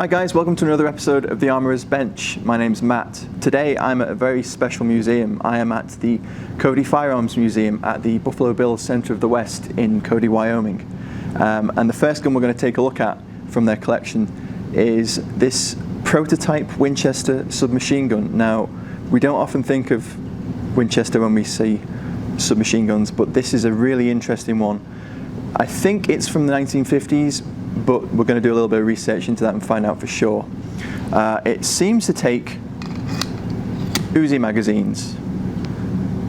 Hi guys, welcome to another episode of The Armourer's Bench. My name's Matt. Today I'm at a very special museum. I am at the Cody Firearms Museum at the Buffalo Bills Center of the West in Cody, Wyoming. And the first gun we're going to take a look at from their collection is this prototype Winchester submachine gun. Now, we don't often think of Winchester when we see submachine guns, but this is a really interesting one. I think it's from the 1950s, but we're going to do a little bit of research into that and find out for sure. It seems to take Uzi magazines,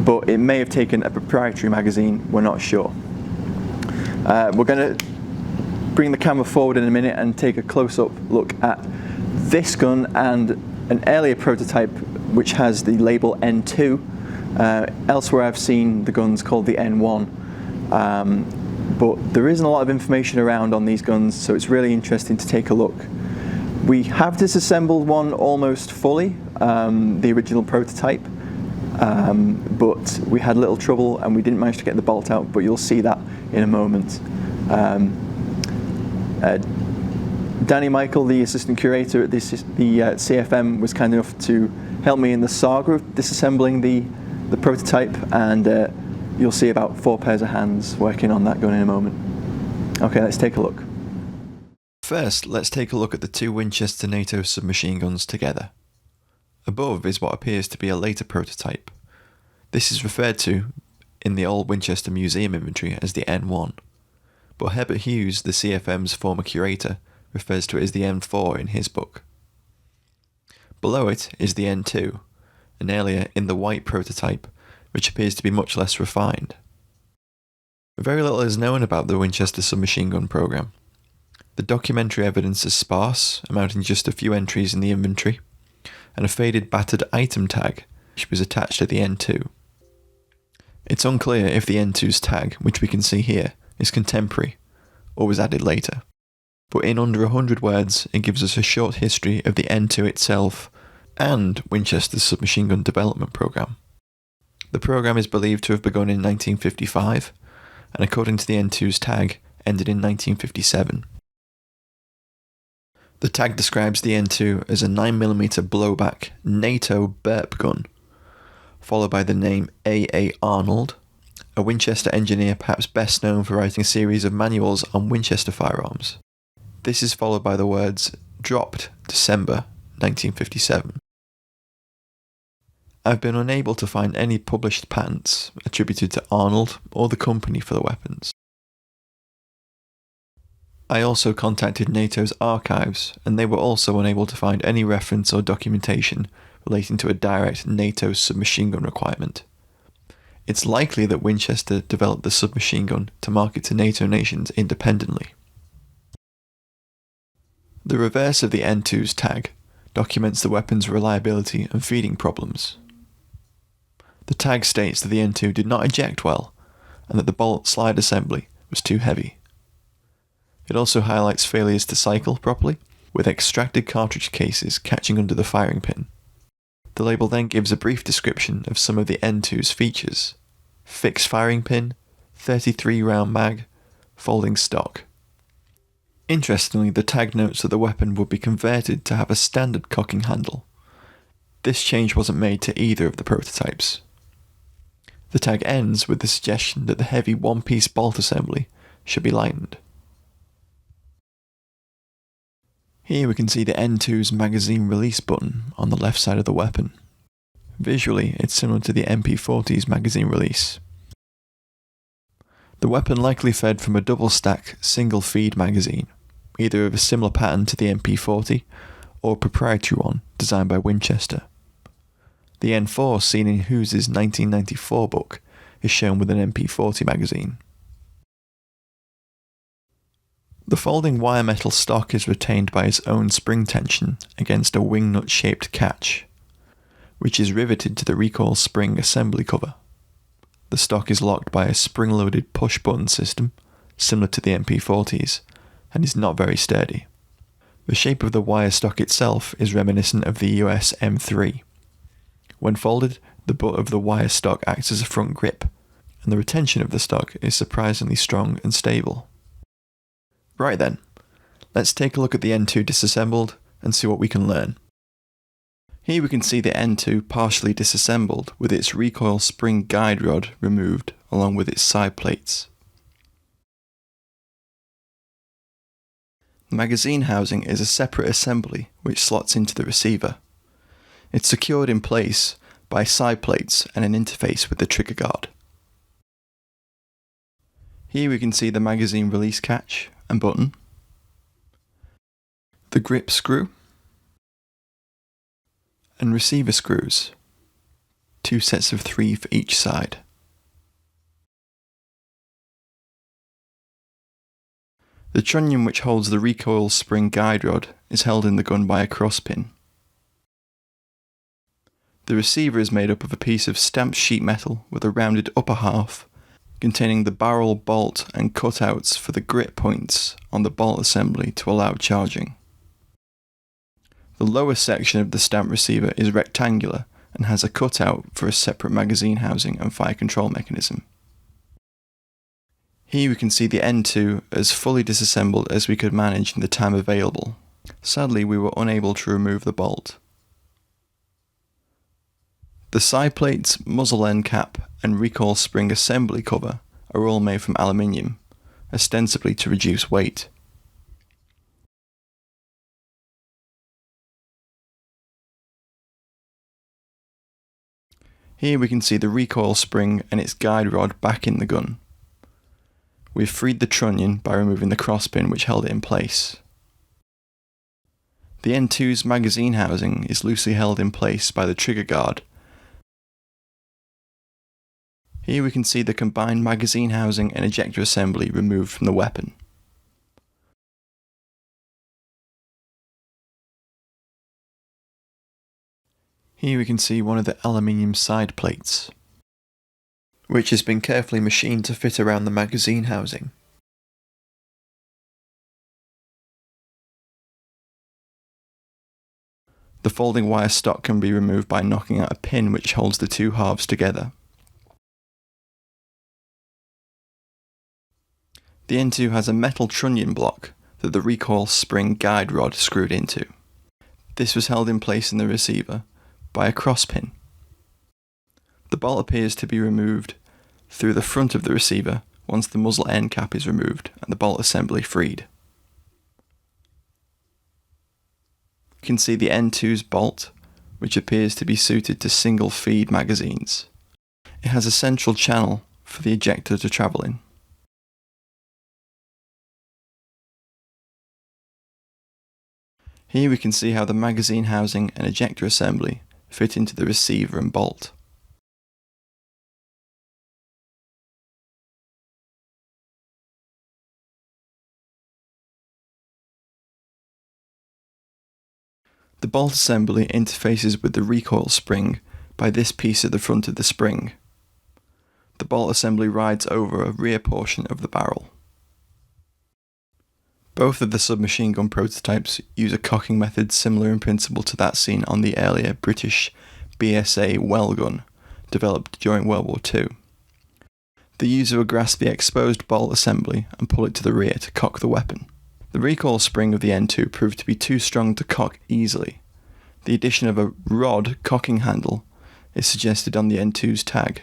but it may have taken a proprietary magazine, we're not sure. We're going to bring the camera forward in a minute and take a close-up look at this gun and an earlier prototype which has the label N2. Elsewhere I've seen the guns called the N1. But there isn't a lot of information around on these guns, so it's really interesting to take a look. We have disassembled one almost fully, the original prototype, but we had a little trouble and we didn't manage to get the bolt out, but you'll see that in a moment. Danny Michael, the assistant curator at the CFM, was kind enough to help me in the saga of disassembling the prototype, and you'll see about 4 pairs of hands working on that gun in a moment. Okay, let's take a look. First, let's take a look at the two Winchester NATO submachine guns together. Above is what appears to be a later prototype. This is referred to in the old Winchester Museum inventory as the N1, but Herbert Hughes, the CFM's former curator, refers to it as the N4 in his book. Below it is the N2, an earlier in the white prototype, which appears to be much less refined. Very little is known about the Winchester submachine gun program. The documentary evidence is sparse, amounting to just a few entries in the inventory, and a faded battered item tag, which was attached to the N2. It's unclear if the N2's tag, which we can see here, is contemporary, or was added later. But in under 100 words, it gives us a short history of the N2 itself, and Winchester's submachine gun development program. The program is believed to have begun in 1955, and according to the N2's tag, ended in 1957. The tag describes the N2 as a 9mm blowback NATO burp gun, followed by the name A.A. Arnold, a Winchester engineer perhaps best known for writing a series of manuals on Winchester firearms. This is followed by the words, dropped December 1957. I've been unable to find any published patents attributed to Arnold or the company for the weapons. I also contacted NATO's archives, and they were also unable to find any reference or documentation relating to a direct NATO submachine gun requirement. It's likely that Winchester developed the submachine gun to market to NATO nations independently. The reverse of the N2's tag documents the weapon's reliability and feeding problems. The tag states that the N2 did not eject well, and that the bolt slide assembly was too heavy. It also highlights failures to cycle properly, with extracted cartridge cases catching under the firing pin. The label then gives a brief description of some of the N2's features: fixed firing pin, 33 round mag, folding stock. Interestingly, the tag notes that the weapon would be converted to have a standard cocking handle. This change wasn't made to either of the prototypes. The tag ends with the suggestion that the heavy one-piece bolt assembly should be lightened. Here we can see the N2's magazine release button on the left side of the weapon. Visually, it's similar to the MP40's magazine release. The weapon likely fed from a double-stack, single-feed magazine, either of a similar pattern to the MP40 or a proprietary one designed by Winchester. The N4 seen in Hughes's 1994 book is shown with an MP40 magazine. The folding wire metal stock is retained by its own spring tension against a wingnut shaped catch, which is riveted to the recoil spring assembly cover. The stock is locked by a spring-loaded push-button system, similar to the MP40's, and is not very sturdy. The shape of the wire stock itself is reminiscent of the US M3. When folded, the butt of the wire stock acts as a front grip, and the retention of the stock is surprisingly strong and stable. Right then, let's take a look at the N2 disassembled and see what we can learn. Here we can see the N2 partially disassembled with its recoil spring guide rod removed along with its side plates. The magazine housing is a separate assembly which slots into the receiver. It's secured in place by side plates and an interface with the trigger guard. Here we can see the magazine release catch and button, the grip screw, and receiver screws, 2 sets of 3 for each side. The trunnion which holds the recoil spring guide rod is held in the gun by a cross pin. The receiver is made up of a piece of stamped sheet metal with a rounded upper half containing the barrel, bolt and cutouts for the grip points on the bolt assembly to allow charging. The lower section of the stamped receiver is rectangular and has a cutout for a separate magazine housing and fire control mechanism. Here we can see the N2 as fully disassembled as we could manage in the time available. Sadly, we were unable to remove the bolt. The side plates, muzzle end cap and recoil spring assembly cover are all made from aluminium, ostensibly to reduce weight. Here we can see the recoil spring and its guide rod back in the gun. We've freed the trunnion by removing the crosspin which held it in place. The N2's magazine housing is loosely held in place by the trigger guard. Here we can see the combined magazine housing and ejector assembly removed from the weapon. Here we can see one of the aluminium side plates, which has been carefully machined to fit around the magazine housing. The folding wire stock can be removed by knocking out a pin which holds the two halves together. The N2 has a metal trunnion block that the recoil spring guide rod screwed into. This was held in place in the receiver by a cross pin. The bolt appears to be removed through the front of the receiver once the muzzle end cap is removed and the bolt assembly freed. You can see the N2's bolt, which appears to be suited to single feed magazines. It has a central channel for the ejector to travel in. Here we can see how the magazine housing and ejector assembly fit into the receiver and bolt. The bolt assembly interfaces with the recoil spring by this piece at the front of the spring. The bolt assembly rides over a rear portion of the barrel. Both of the submachine gun prototypes use a cocking method similar in principle to that seen on the earlier British BSA well gun, developed during World War II. The user would grasp the exposed bolt assembly and pull it to the rear to cock the weapon. The recoil spring of the N2 proved to be too strong to cock easily. The addition of a rod cocking handle is suggested on the N2's tag.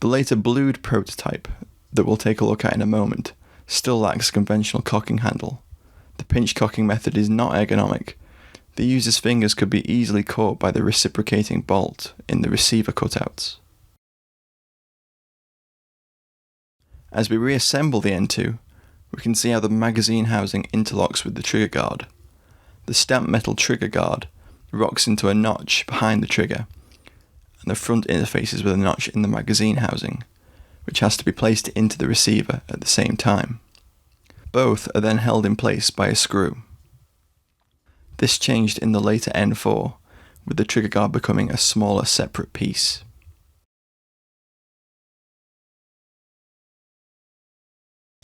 The later blued prototype, that we'll take a look at in a moment, still lacks a conventional cocking handle. The pinch cocking method is not ergonomic. The user's fingers could be easily caught by the reciprocating bolt in the receiver cutouts. As we reassemble the N2, we can see how the magazine housing interlocks with the trigger guard. The stamped metal trigger guard rocks into a notch behind the trigger, and the front interfaces with a notch in the magazine housing, which has to be placed into the receiver at the same time. Both are then held in place by a screw. This changed in the later N4, with the trigger guard becoming a smaller separate piece.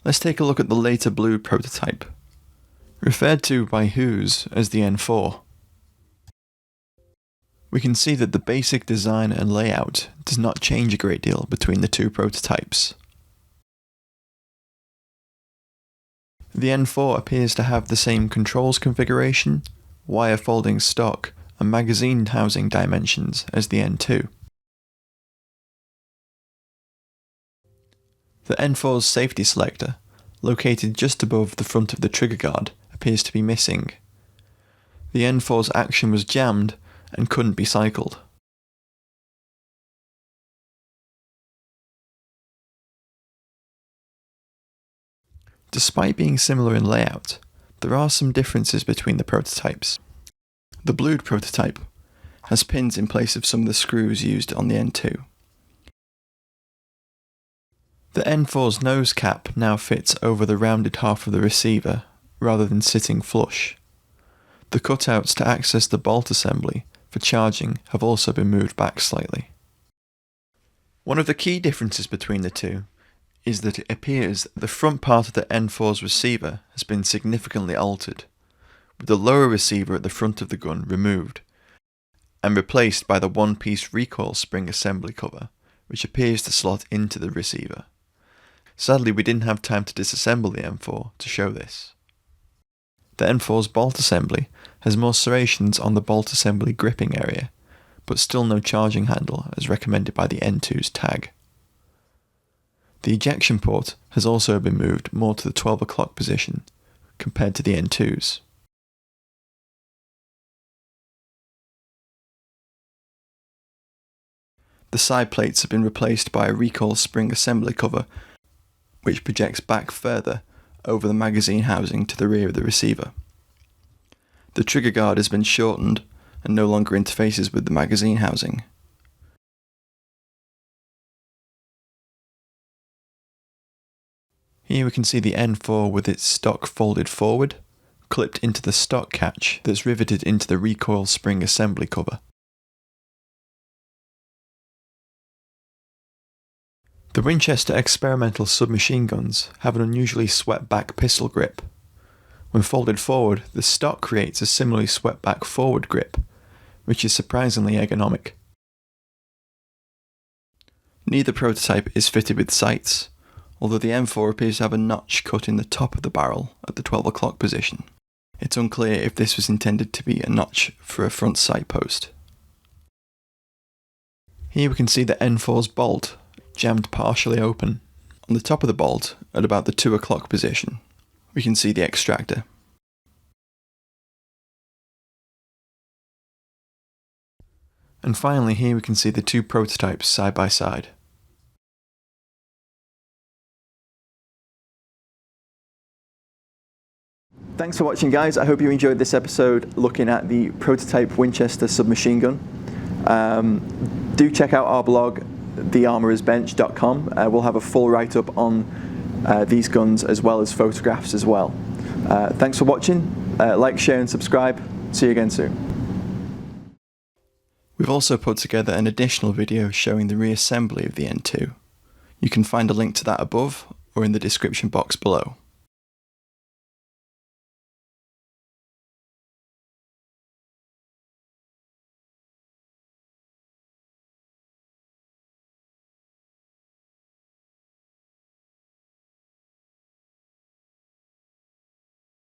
Let's take a look at the later blue prototype, referred to by Who's as the N4. We can see that the basic design and layout does not change a great deal between the two prototypes. The N4 appears to have the same controls configuration, wire folding stock, and magazine housing dimensions as the N2. The N4's safety selector, located just above the front of the trigger guard, appears to be missing. The N4's action was jammed and couldn't be cycled. Despite being similar in layout, there are some differences between the prototypes. The blued prototype has pins in place of some of the screws used on the N2. The N4's nose cap now fits over the rounded half of the receiver rather than sitting flush. The cutouts to access the bolt assembly for charging have also been moved back slightly. One of the key differences between the two is that it appears that the front part of the N4's receiver has been significantly altered, with the lower receiver at the front of the gun removed and replaced by the one-piece recoil spring assembly cover, which appears to slot into the receiver. Sadly, we didn't have time to disassemble the N4 to show this. The N4's bolt assembly has more serrations on the bolt assembly gripping area, but still no charging handle as recommended by the N2's tag. The ejection port has also been moved more to the 12 o'clock position compared to the N2's. The side plates have been replaced by a recoil spring assembly cover which projects back further over the magazine housing to the rear of the receiver. The trigger guard has been shortened and no longer interfaces with the magazine housing. Here we can see the N4 with its stock folded forward, clipped into the stock catch that's riveted into the recoil spring assembly cover. The Winchester experimental submachine guns have an unusually swept back pistol grip. When folded forward, the stock creates a similarly swept back forward grip, which is surprisingly ergonomic. Neither prototype is fitted with sights, although the M4 appears to have a notch cut in the top of the barrel at the 12 o'clock position. It's unclear if this was intended to be a notch for a front sight post. Here we can see the N4's bolt jammed partially open. On the top of the bolt, at about the 2 o'clock position, we can see the extractor. And finally, here we can see the two prototypes side by side. Thanks for watching, guys. I hope you enjoyed this episode looking at the prototype Winchester Submachine Gun. Do check out our blog, thearmorersbench.com. We'll have a full write-up on these guns as well as photographs as well. Thanks for watching. Like, share and subscribe. See you again soon. We've also put together an additional video showing the reassembly of the N2. You can find a link to that above or in the description box below.